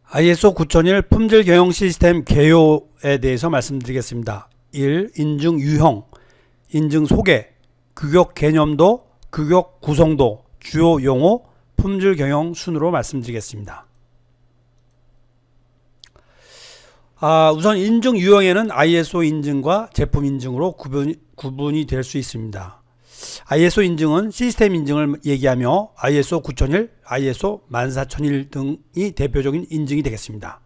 ISO 9001 품질 경영 시스템 개요에 대해서 말씀드리겠습니다. 1. 인증 유형, 인증 소개, 규격 개념도, 규격 구성도, 주요 용어, 품질 경영 순으로 말씀드리겠습니다. 우선 인증 유형에는 ISO 인증과 제품 인증으로 구분이 될 수 있습니다. ISO 인증은 시스템 인증을 얘기하며 ISO 9001, ISO 14001 등이 대표적인 인증이 되겠습니다.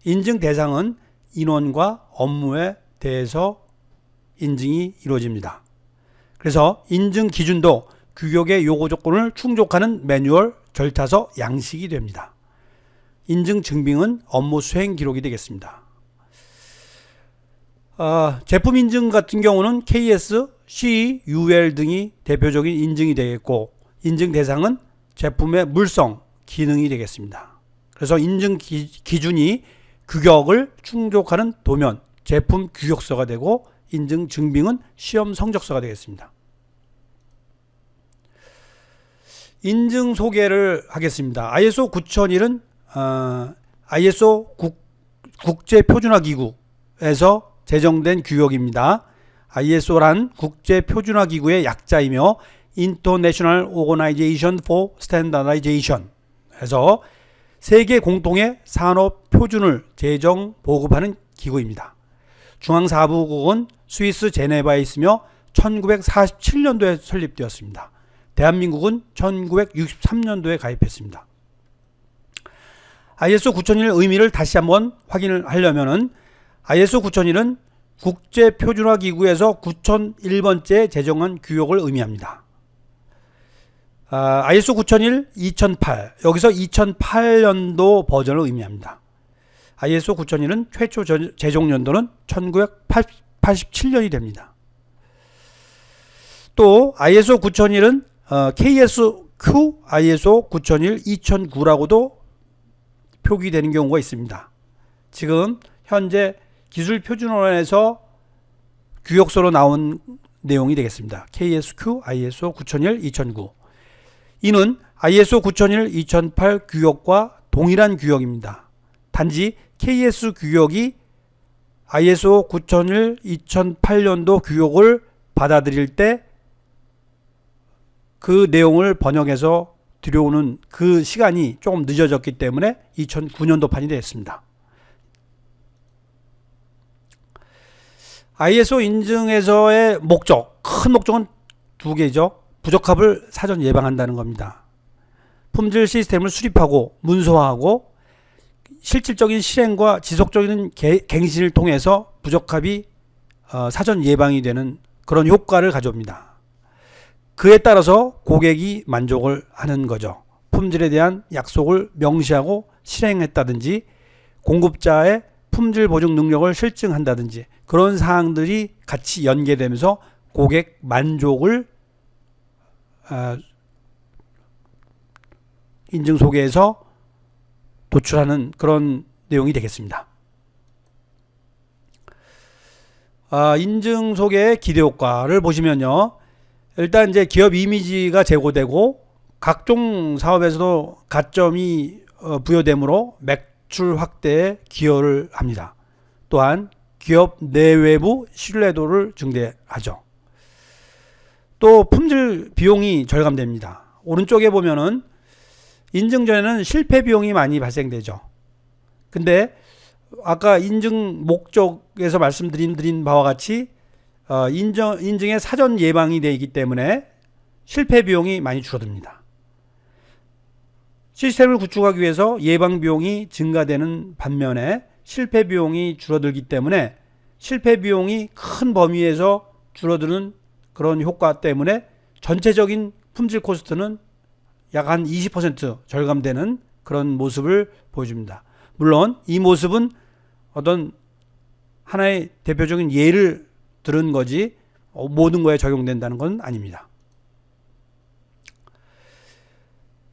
인증 대상은 인원과 업무에 대해서 인증이 이루어집니다. 그래서 인증 기준도 규격의 요구 조건을 충족하는 매뉴얼, 절차서, 양식이 됩니다. 인증 증빙은 업무 수행 기록이 되겠습니다. 제품 인증 같은 경우는 KS, CE, UL 등이 대표적인 인증이 되겠고, 인증 대상은 제품의 물성, 기능이 되겠습니다. 그래서 인증 기준이 규격을 충족하는 도면, 제품 규격서가 되고, 인증 증빙은 시험 성적서가 되겠습니다. 인증 소개를 하겠습니다. ISO 9001은 ISO 국제표준화기구에서 제정된 규격입니다. ISO란 국제표준화기구의 약자이며 International Organization for Standardization 에서 세계 공통의 산업 표준을 제정 보급하는 기구입니다. 중앙사부국은 스위스 제네바에 있으며 1947년도에 설립되었습니다. 대한민국은 1963년도에 가입했습니다. ISO 9001 의미를 다시 한번 확인을 하려면은 ISO 9001은 국제표준화기구에서 9001번째 제정한 규격을 의미합니다. ISO 9001 2008 여기서 2008년도 버전을 의미합니다. ISO 9001은 최초 제정 연도는 1987년이 됩니다. 또 ISO 9001은 KSQ ISO 9001 2009라고도 표기되는 경우가 있습니다. 지금 현재 기술표준원에서 규격서로 나온 내용이 되겠습니다. KSQ ISO 9001 2009 이는 ISO 9001 2008 규격과 동일한 규격입니다. 단지 KS 규격이 ISO 9001 2008년도 규격을 받아들일 때 그 내용을 번역해서 들여오는 그 시간이 조금 늦어졌기 때문에 2009년도판이 되었습니다. ISO 인증에서의 목적, 큰 목적은 두 개죠. 부적합을 사전 예방한다는 겁니다. 품질 시스템을 수립하고 문서화하고 실질적인 실행과 지속적인 갱신을 통해서 부적합이 사전 예방이 되는 그런 효과를 가져옵니다. 그에 따라서 고객이 만족을 하는 거죠. 품질에 대한 약속을 명시하고 실행했다든지 공급자의 품질 보증 능력을 실증한다든지 그런 사항들이 같이 연계되면서 고객 만족을 인증 소개에서 도출하는 그런 내용이 되겠습니다. 인증 소개의 기대 효과를 보시면요. 일단 이제 기업 이미지가 제고되고 각종 사업에서도 가점이 부여되므로 매출 확대에 기여를 합니다. 또한 기업 내외부 신뢰도를 증대하죠. 또 품질 비용이 절감됩니다. 오른쪽에 보면은 인증 전에는 실패 비용이 많이 발생되죠. 근데 아까 인증 목적에서 말씀드린 바와 같이 인증의 사전 예방이 되기 때문에 실패 비용이 많이 줄어듭니다. 시스템을 구축하기 위해서 예방 비용이 증가되는 반면에 실패 비용이 줄어들기 때문에 실패 비용이 큰 범위에서 줄어드는 그런 효과 때문에 전체적인 품질 코스트는 약 한 20% 절감되는 그런 모습을 보여줍니다. 물론 이 모습은 어떤 하나의 대표적인 예를 들은 거지 모든 거에 적용된다는 건 아닙니다.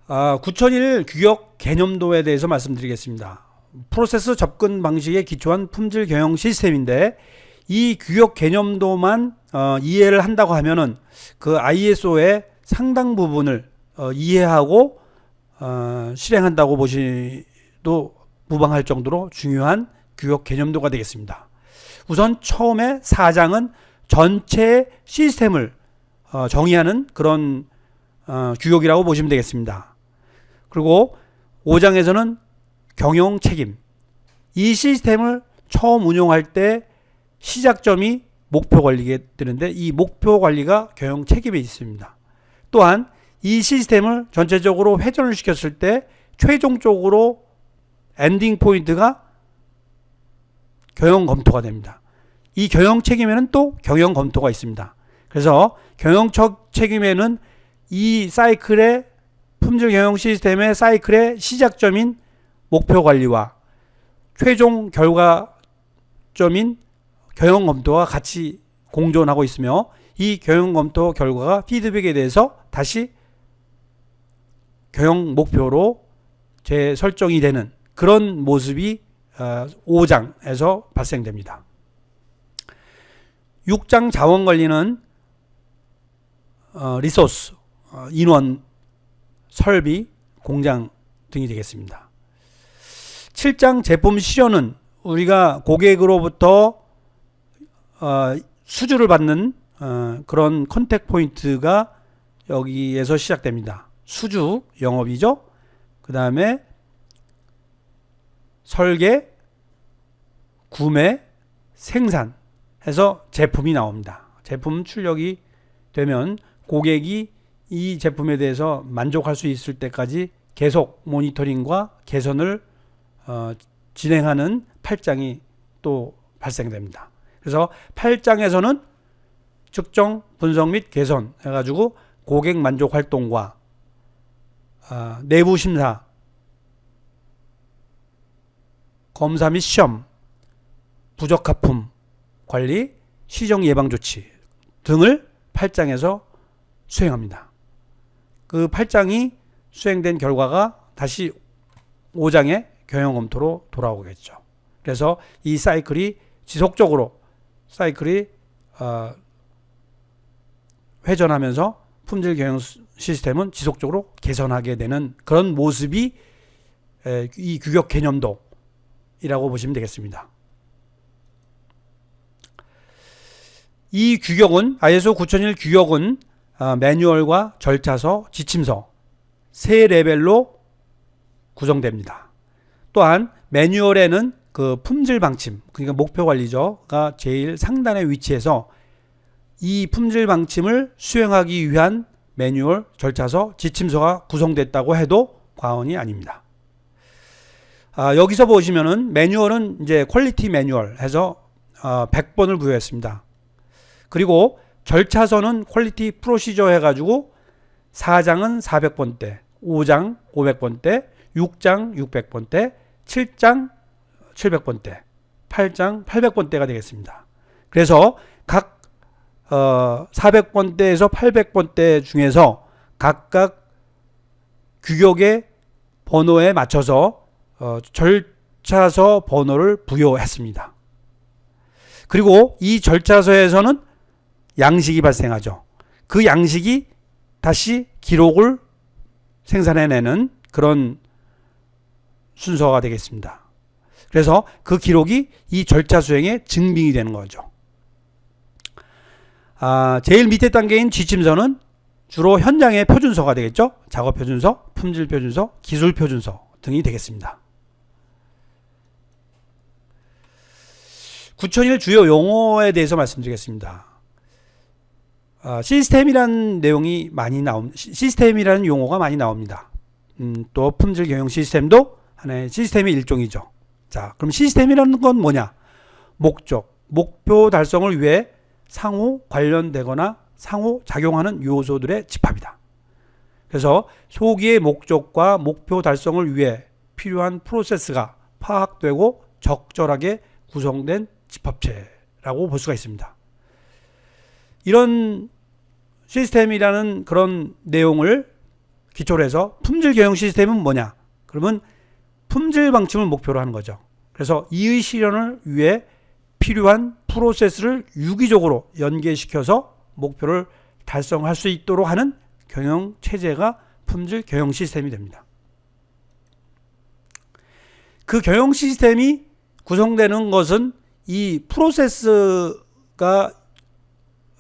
9001 규격 개념도에 대해서 말씀드리겠습니다. 프로세스 접근 방식에 기초한 품질 경영 시스템인데 이 규격 개념도만 이해를 한다고 하면은 그 ISO의 상당 부분을 이해하고 실행한다고 보시도 무방할 정도로 중요한 규격 개념도가 되겠습니다. 우선 처음에 4장은 전체 시스템을 정의하는 그런 규격이라고 보시면 되겠습니다. 그리고 5장에서는 경영 책임, 이 시스템을 처음 운용할 때 시작점이 목표 관리가 되는데 이 목표 관리가 경영 책임에 있습니다. 또한 이 시스템을 전체적으로 회전을 시켰을 때 최종적으로 엔딩 포인트가 경영 검토가 됩니다. 이 경영 책임에는 또 경영 검토가 있습니다. 그래서 경영 책임에는 이 사이클의 품질 경영 시스템의 사이클의 시작점인 목표 관리와 최종 결과점인 경영 검토와 같이 공존하고 있으며 이 경영 검토 결과가 피드백에 대해서 다시 경영 목표로 재설정이 되는 그런 모습이 5장에서 발생됩니다. 6장 자원관리는 리소스, 인원, 설비, 공장 등이 되겠습니다. 7장 제품 실현은 우리가 고객으로부터 수주를 받는 그런 컨택 포인트가 여기에서 시작됩니다. 수주, 영업이죠. 그 다음에 설계, 구매, 생산 해서 제품이 나옵니다. 제품 출력이 되면 고객이 이 제품에 대해서 만족할 수 있을 때까지 계속 모니터링과 개선을 진행하는 8장이 또 발생됩니다. 그래서 8장에서는 측정, 분석 및 개선 해가지고 고객 만족 활동과 내부 심사, 검사 및 시험, 부적합품 관리, 시정 예방 조치 등을 8장에서 수행합니다. 그 8장이 수행된 결과가 다시 5장의 경영 검토로 돌아오겠죠. 그래서 이 사이클이 지속적으로 회전하면서 품질 경영 시스템은 지속적으로 개선하게 되는 그런 모습이 이 규격 개념도이라고 보시면 되겠습니다. 이 규격은 ISO 9001 규격은 매뉴얼과 절차서, 지침서 세 레벨로 구성됩니다. 또한 매뉴얼에는 그 품질 방침, 그러니까 목표 관리죠가 제일 상단에 위치해서 이 품질 방침을 수행하기 위한 매뉴얼, 절차서, 지침서가 구성됐다고 해도 과언이 아닙니다. 여기서 보시면은 매뉴얼은 이제 퀄리티 매뉴얼 해서 100번을 부여했습니다. 그리고 절차서는 퀄리티 프로시저 해가지고 4장은 400번대, 5장 500번대, 6장 600번대, 7장 700번대, 8장 800번대가 되겠습니다. 그래서 각 400번대에서 800번대 중에서 각각 규격의 번호에 맞춰서 절차서 번호를 부여했습니다. 그리고 이 절차서에서는 양식이 발생하죠. 그 양식이 다시 기록을 생산해내는 그런 순서가 되겠습니다. 그래서 그 기록이 이 절차 수행의 증빙이 되는 거죠. 제일 밑에 단계인 지침서는 주로 현장의 표준서가 되겠죠. 작업 표준서, 품질 표준서, 기술 표준서 등이 되겠습니다. 9001 주요 용어에 대해서 말씀드리겠습니다. 시스템이라는 내용이 많이 시스템이라는 용어가 많이 나옵니다. 또 품질 경영 시스템도 하나의 시스템의 일종이죠. 자, 그럼 시스템이라는 건 뭐냐? 목적, 목표 달성을 위해 상호 관련되거나 상호 작용하는 요소들의 집합이다. 그래서 소기의 목적과 목표 달성을 위해 필요한 프로세스가 파악되고 적절하게 구성된 집합체라고 볼 수가 있습니다. 이런 시스템이라는 그런 내용을 기초로 해서 품질 경영 시스템은 뭐냐? 그러면 품질 방침을 목표로 하는 거죠. 그래서 이의 실현을 위해 필요한 프로세스를 유기적으로 연계시켜서 목표를 달성할 수 있도록 하는 경영 체제가 품질 경영 시스템이 됩니다. 그 경영 시스템이 구성되는 것은 이 프로세스가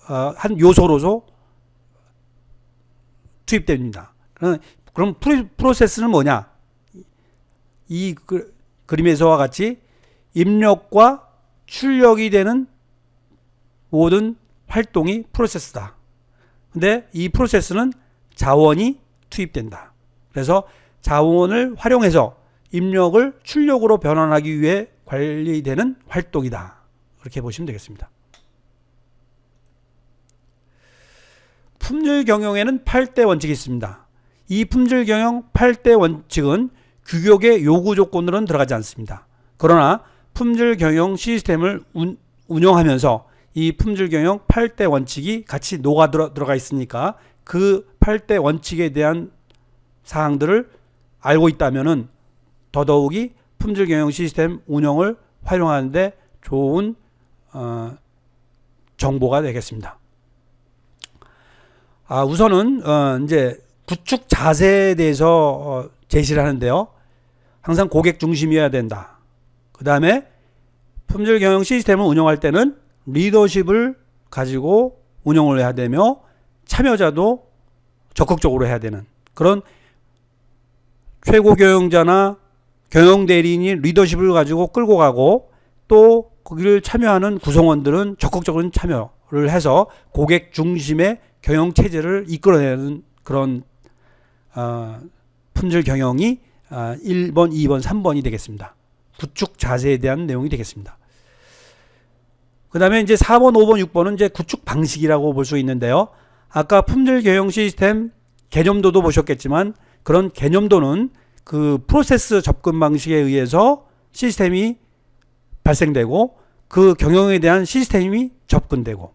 한 요소로서 투입됩니다. 그럼 프로세스는 뭐냐? 이 그림에서와 같이 입력과 출력이 되는 모든 활동이 프로세스다. 근데 이 프로세스는 자원이 투입된다. 그래서 자원을 활용해서 입력을 출력으로 변환하기 위해 관리되는 활동이다. 그렇게 보시면 되겠습니다. 품질 경영에는 8대 원칙이 있습니다. 이 품질 경영 8대 원칙은 규격의 요구 조건으로는 들어가지 않습니다. 그러나 품질 경영 시스템을 운영하면서 이 품질 경영 8대 원칙이 같이 녹아 들어가 있으니까 그 8대 원칙에 대한 사항들을 알고 있다면은 더더욱이 품질 경영 시스템 운영을 활용하는데 좋은 정보가 되겠습니다. 우선은 이제 구축 자세에 대해서 제시를 하는데요. 항상 고객 중심이어야 된다. 그 다음에 품질 경영 시스템을 운영할 때는 리더십을 가지고 운영을 해야 되며 참여자도 적극적으로 해야 되는 그런 최고 경영자나 경영 대리인이 리더십을 가지고 끌고 가고 또 거기를 참여하는 구성원들은 적극적으로 참여를 해서 고객 중심의 경영 체제를 이끌어내는 그런 품질 경영이 1번, 2번, 3번이 되겠습니다. 구축 자세에 대한 내용이 되겠습니다. 그 다음에 이제 4번, 5번, 6번은 이제 구축 방식이라고 볼 수 있는데요. 아까 품질 경영 시스템 개념도도 보셨겠지만 그런 개념도는 그 프로세스 접근 방식에 의해서 시스템이 발생되고 그 경영에 대한 시스템이 접근되고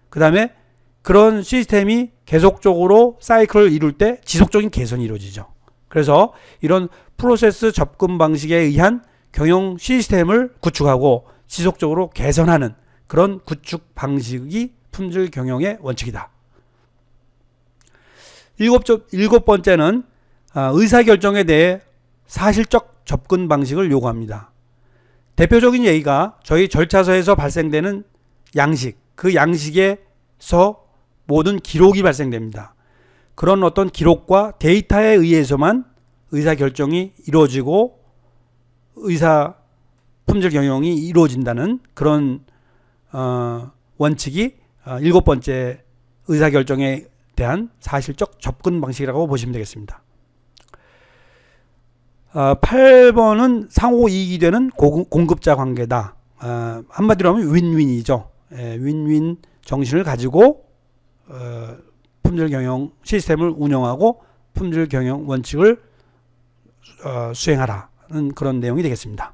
그 다음에 그런 시스템이 계속적으로 사이클을 이룰 때 지속적인 개선이 이루어지죠. 그래서 이런 프로세스 접근 방식에 의한 경영 시스템을 구축하고 지속적으로 개선하는 그런 구축 방식이 품질 경영의 원칙이다. 일곱 번째는 의사결정에 대해 사실적 접근 방식을 요구합니다. 대표적인 예가 저희 절차서에서 발생되는 양식, 그 양식에서 모든 기록이 발생됩니다. 그런 어떤 기록과 데이터에 의해서만 의사결정이 이루어지고 품질 경영이 이루어진다는 그런 원칙이 7번째 의사결정에 대한 사실적 접근 방식이라고 보시면 되겠습니다. 8번은 상호이익이 되는 공급자 관계다. 한마디로 하면 윈윈이죠. 윈윈 정신을 가지고 품질 경영 시스템을 운영하고 품질 경영 원칙을 수행하라는 그런 내용이 되겠습니다.